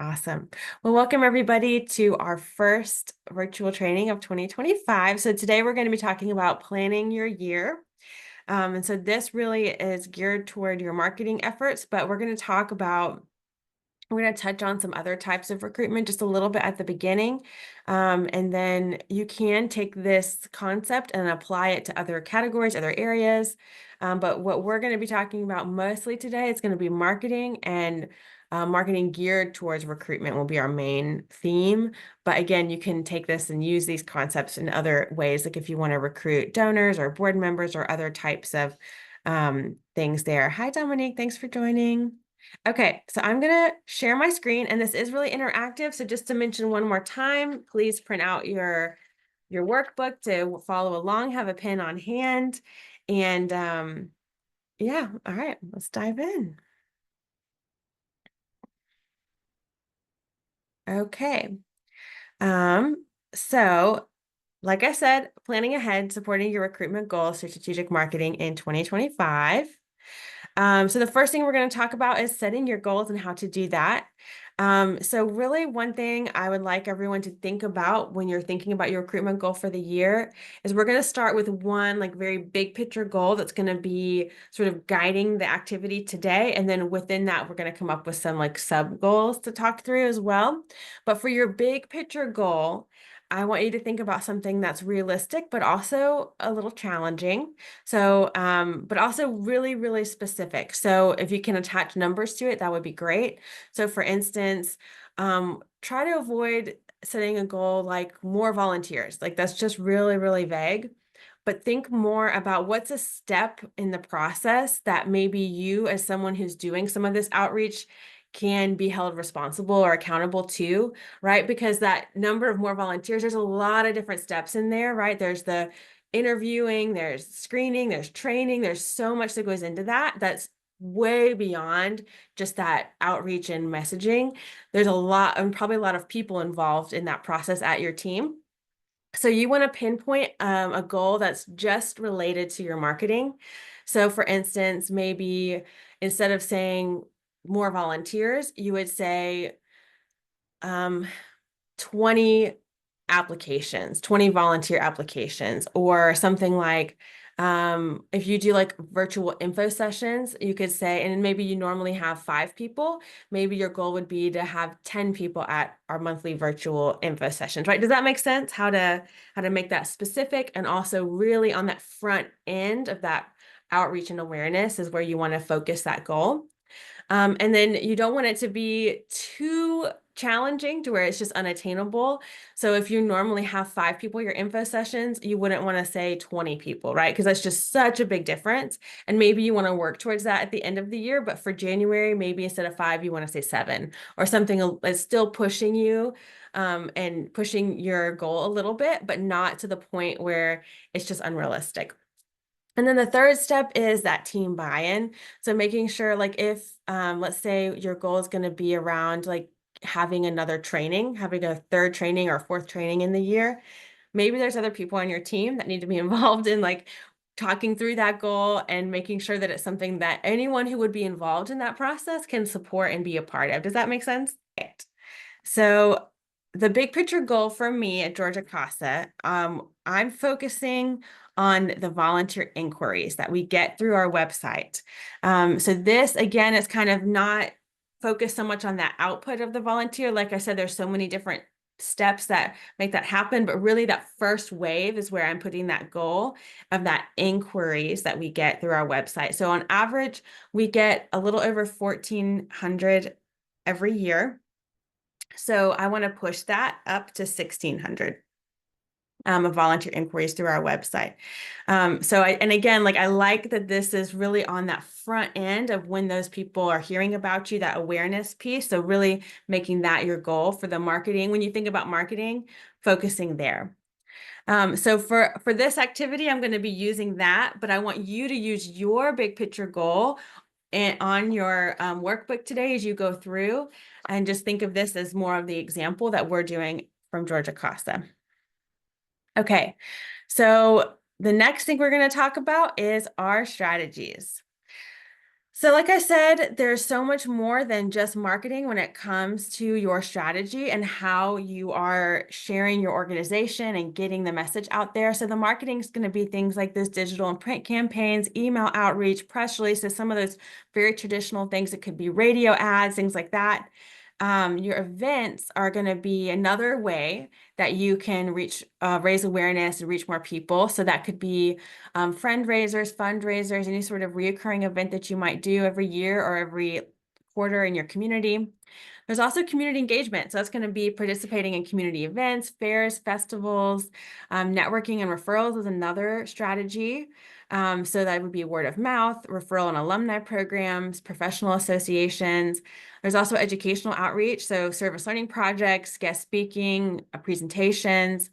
Awesome. Well, welcome everybody to our first virtual training of 2025. So today we're going to be talking about planning your year. And so this really is geared toward your marketing efforts, but we're going to touch on some other types of recruitment just a little bit at the beginning. And then you can take this concept and apply it to other categories, other areas. But what we're going to be talking about mostly today is going to be marketing and marketing geared towards recruitment will be our main theme. But again, you can take this and use these concepts in other ways, like if you want to recruit donors or board members or other types of things there. Hi, Dominique. Thanks for joining. Okay, so I'm going to share my screen, and this is really interactive. So just to mention one more time, please print out your workbook to follow along, have a pen on hand. And yeah, all right, let's dive in. Okay. So like I said, planning ahead, supporting your recruitment goals through strategic marketing in 2025. So the first thing we're going to talk about is setting your goals and how to do that. So really one thing I would like everyone to think about when you're thinking about your recruitment goal for the year is we're going to start with one like very big picture goal that's going to be sort of guiding the activity today. And then within that, we're going to come up with some like sub goals to talk through as well. But for your big picture goal, I want you to think about something that's realistic, but also a little challenging. So, but also really, really specific. So if you can attach numbers to it, that would be great. So for instance, try to avoid setting a goal like more volunteers. Like that's just really, really vague. But think more about what's a step in the process that maybe you, as someone who's doing some of this outreach, can be held responsible or accountable to, right? Because that number of more volunteers, there's a lot of different steps in there, right? There's the interviewing, there's screening, there's training, there's so much that goes into that. That's way beyond just that outreach and messaging. There's a lot and probably a lot of people involved in that process at your team. So you want to pinpoint a goal that's just related to your marketing. So for instance, maybe instead of saying more volunteers, you would say 20 applications, 20 volunteer applications, or something like if you do like virtual info sessions, you could say, and maybe you normally have 5 people, maybe your goal would be to have 10 people at our monthly virtual info sessions, right? Does that make sense? How to make that specific and also really on that front end of that outreach and awareness is where you want to focus that goal. And then you don't want it to be too challenging to where it's just unattainable. So if you normally have 5 people, your info sessions, you wouldn't want to say 20 people, right? Because that's just such a big difference. And maybe you want to work towards that at the end of the year, but for January, maybe instead of 5, you want to say 7 or something that's still pushing you and pushing your goal a little bit, but not to the point where it's just unrealistic. And then the third step is that team buy-in. So making sure like if, let's say your goal is going to be around like having another training, having a third training or fourth training in the year, maybe there's other people on your team that need to be involved in like talking through that goal and making sure that it's something that anyone who would be involved in that process can support and be a part of. Does that make sense? Right. So the big picture goal for me at Georgia CASA, I'm focusing on the volunteer inquiries that we get through our website. So this, again, is kind of not focused so much on that output of the volunteer. Like I said, there's so many different steps that make that happen, but really that first wave is where I'm putting that goal of that inquiries that we get through our website. So on average, we get a little over 1,400 every year. So I want to push that up to 1,600 of volunteer inquiries through our website. And again, like I like that this is really on that front end of when those people are hearing about you, that awareness piece. So really making that your goal for the marketing. When you think about marketing, focusing there. So for this activity, I'm going to be using that, but I want you to use your big picture goal and on your workbook today as you go through and just think of this as more of the example that we're doing from Georgia CASA. Okay, so the next thing we're going to talk about is our strategies. So like I said, there's so much more than just marketing when it comes to your strategy and how you are sharing your organization and getting the message out there. So the marketing is going to be things like those digital and print campaigns, email outreach, press releases, some of those very traditional things. It could be radio ads, things like that. Your events are going to be another way that you can raise awareness and reach more people. So that could be fundraisers, any sort of reoccurring event that you might do every year or every quarter in your community. There's also community engagement. So that's going to be participating in community events, fairs, festivals, networking and referrals is another strategy. So that would be word of mouth, referral and alumni programs, professional associations. There's also educational outreach. So service learning projects, guest speaking, presentations.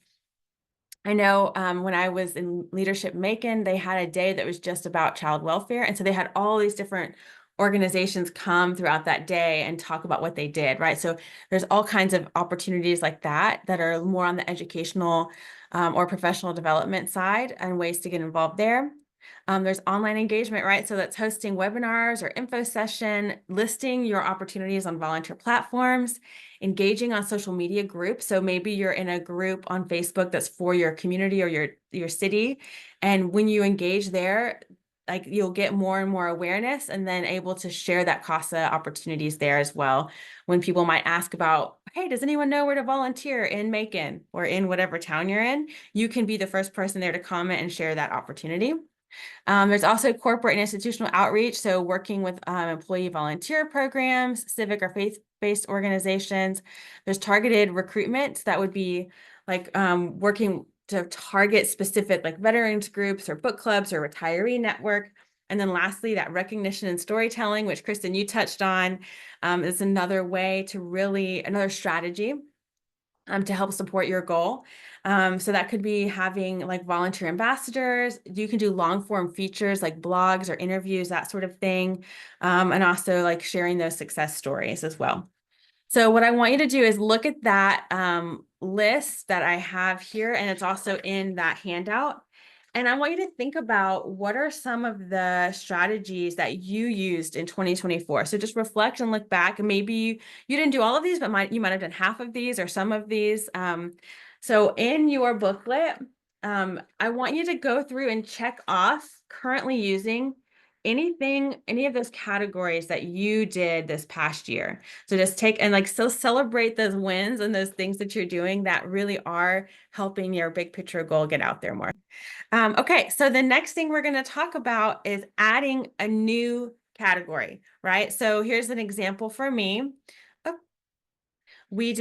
I know when I was in Leadership Macon, they had a day that was just about child welfare. And so they had all these different organizations come throughout that day and talk about what they did, right? So there's all kinds of opportunities like that that are more on the educational or professional development side and ways to get involved there. There's online engagement, right? So that's hosting webinars or info session, listing your opportunities on volunteer platforms, engaging on social media groups. So maybe you're in a group on Facebook that's for your community or your city. And when you engage there, like you'll get more and more awareness and then able to share that CASA opportunities there as well. When people might ask about, hey, does anyone know where to volunteer in Macon or in whatever town you're in? You can be the first person there to comment and share that opportunity. There's also corporate and institutional outreach, so working with employee volunteer programs, civic or faith-based organizations. There's targeted recruitment, that would be like working to target specific like veterans groups or book clubs or retiree network. And then lastly, that recognition and storytelling, which Kristen, you touched on, is another way to another strategy to help support your goal. So that could be having like volunteer ambassadors. You can do long form features like blogs or interviews, that sort of thing. And also like sharing those success stories as well. So what I want you to do is look at that list that I have here, and it's also in that handout. And I want you to think about what are some of the strategies that you used in 2024. So just reflect and look back, and maybe you didn't do all of these, but you might have done half of these or some of these. So in your booklet, I want you to go through and check off currently using any of those categories that you did this past year. So just take and like so celebrate those wins and those things that you're doing that really are helping your big picture goal get out there more. Okay, so the next thing we're going to talk about is adding a new category, right? So here's an example for me. We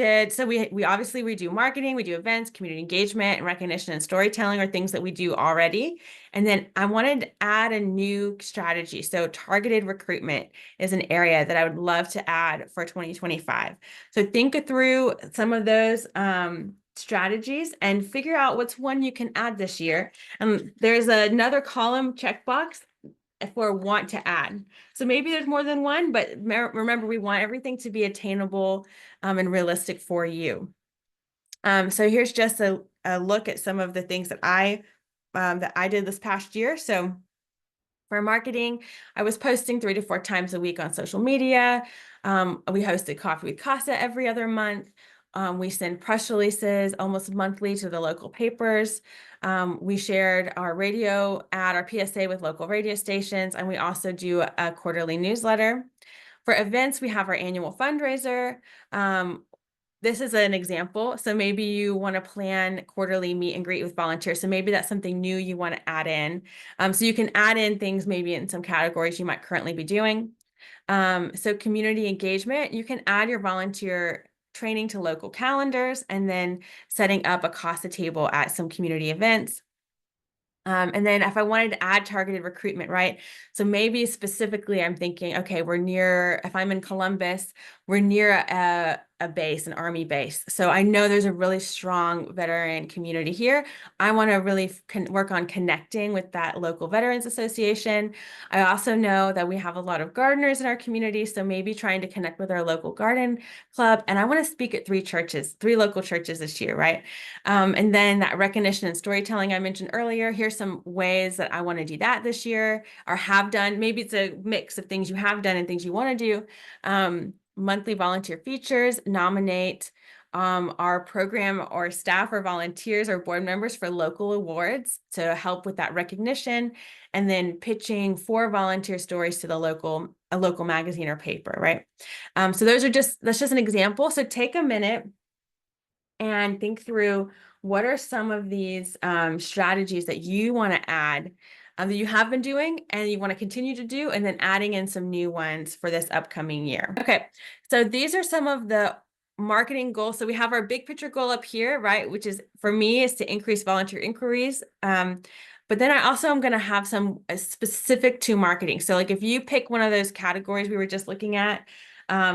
obviously we do marketing, we do events, community engagement, and recognition and storytelling are things that we do already. And then I wanted to add a new strategy. So targeted recruitment is an area that I would love to add for 2025. So think through some of those strategies and figure out what's one you can add this year. And there's another column checkbox for want to add. So maybe there's more than one, but remember, we want everything to be attainable and realistic for you. So here's just a look at some of the things that I did this past year. So for marketing, I was posting 3 to 4 times a week on social media. We hosted Coffee with Casa every other month. We send press releases almost monthly to the local papers. We shared our radio ad, our PSA with local radio stations, and we also do a quarterly newsletter. For events, we have our annual fundraiser. This is an example. So maybe you want to plan quarterly meet and greet with volunteers. So maybe that's something new you want to add in. So you can add in things maybe in some categories you might currently be doing. So community engagement, you can add your volunteer training to local calendars and then setting up a CASA table at some community events. And then if I wanted to add targeted recruitment, right? So maybe specifically I'm thinking, okay, if I'm in Columbus, we're near a base, an Army base. So I know there's a really strong veteran community here. I want to really work on connecting with that local Veterans Association. I also know that we have a lot of gardeners in our community, so maybe trying to connect with our local garden club. And I want to speak at 3 local churches this year, right? And then that recognition and storytelling I mentioned earlier, here's some ways that I want to do that this year or have done. Maybe it's a mix of things you have done and things you want to do. Monthly volunteer features, nominate our program or staff or volunteers or board members for local awards to help with that recognition, and then pitching 4 volunteer stories to a local magazine or paper, right? So that's just an example. So take a minute and think through what are some of these strategies that you want to add that you have been doing and you want to continue to do, and then adding in some new ones for this upcoming year. Okay, so these are some of the marketing goals. So we have our big picture goal up here, right? Which is, for me, is to increase volunteer inquiries. But then I also am going to have some specific to marketing. So like if you pick one of those categories we were just looking at,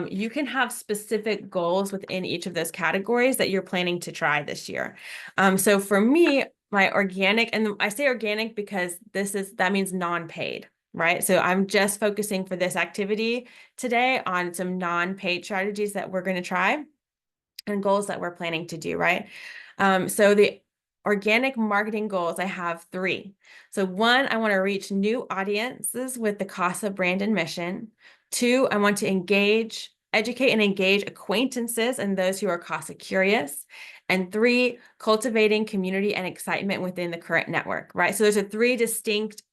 you can have specific goals within each of those categories that you're planning to try this year. So for me, my organic, and I say organic because that means non-paid, right? So I'm just focusing for this activity today on some non-paid strategies that we're going to try and goals that we're planning to do, right? So the organic marketing goals, I have 3. So 1, I want to reach new audiences with the CASA brand and mission. 2, I want to educate and engage acquaintances and those who are CASA curious. And 3, cultivating community and excitement within the current network, right? So those are 3 distinct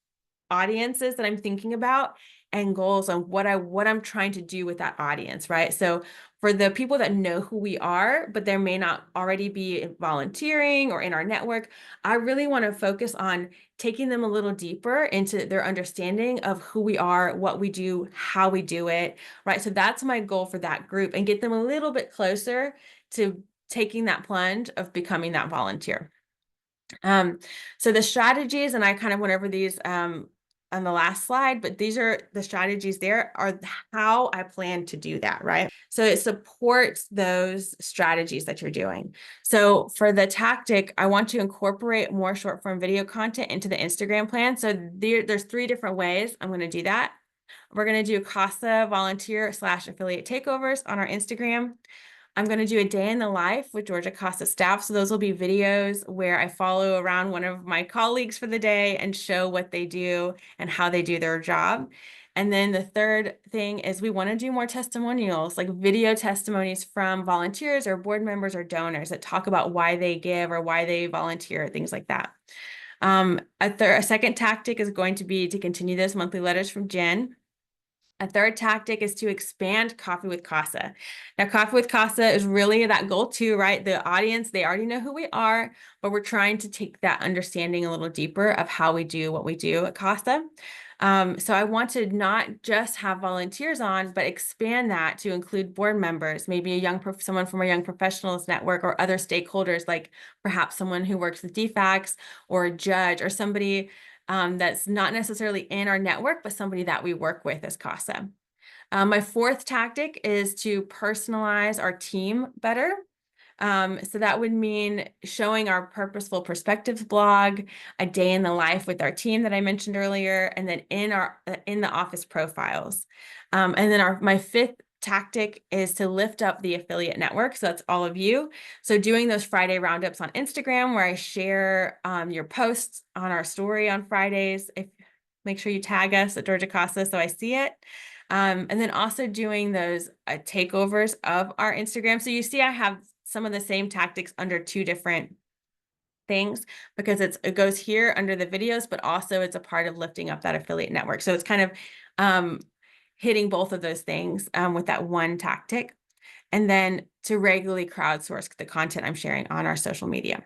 audiences that I'm thinking about and goals on what I'm trying to do with that audience, right? So for the people that know who we are, but there may not already be volunteering or in our network, I really want to focus on taking them a little deeper into their understanding of who we are, what we do, how we do it, right? So that's my goal for that group, and get them a little bit closer to taking that plunge of becoming that volunteer. So the strategies, and I kind of went over these on the last slide, but these are the strategies there are how I plan to do that, right? So it supports those strategies that you're doing. So for the tactic, I want to incorporate more short form video content into the Instagram plan. So there's 3 different ways I'm going to do that. We're going to do CASA volunteer / affiliate takeovers on our Instagram. I'm going to do a day in the life with Georgia CASA staff. So those will be videos where I follow around one of my colleagues for the day and show what they do and how they do their job. And then the third thing is we want to do more testimonials, like video testimonies from volunteers or board members or donors that talk about why they give or why they volunteer, things like that. A second tactic is going to be to continue those monthly letters from Jen. A third tactic is to expand Coffee with CASA. Now, Coffee with CASA is really that goal too, right? The audience, they already know who we are, but we're trying to take that understanding a little deeper of how we do what we do at CASA. So I want to not just have volunteers on, but expand that to include board members, maybe someone from our Young Professionals Network or other stakeholders, like perhaps someone who works with DFACS or a judge or somebody that's not necessarily in our network, but somebody that we work with as CASA. My fourth tactic is to personalize our team better. So that would mean showing our Purposeful Perspectives blog, a day in the life with our team that I mentioned earlier, and then in the office profiles. And then my fifth tactic is to lift up the affiliate network. So that's all of you. So doing those Friday roundups on Instagram where I share your posts on our story on Fridays. Make sure you tag us at Georgia CASA so I see it. And then also doing those takeovers of our Instagram. So you see I have some of the same tactics under 2 different things because it goes here under the videos, but also it's a part of lifting up that affiliate network. So it's kind of hitting both of those things with that one tactic. And then to regularly crowdsource the content I'm sharing on our social media.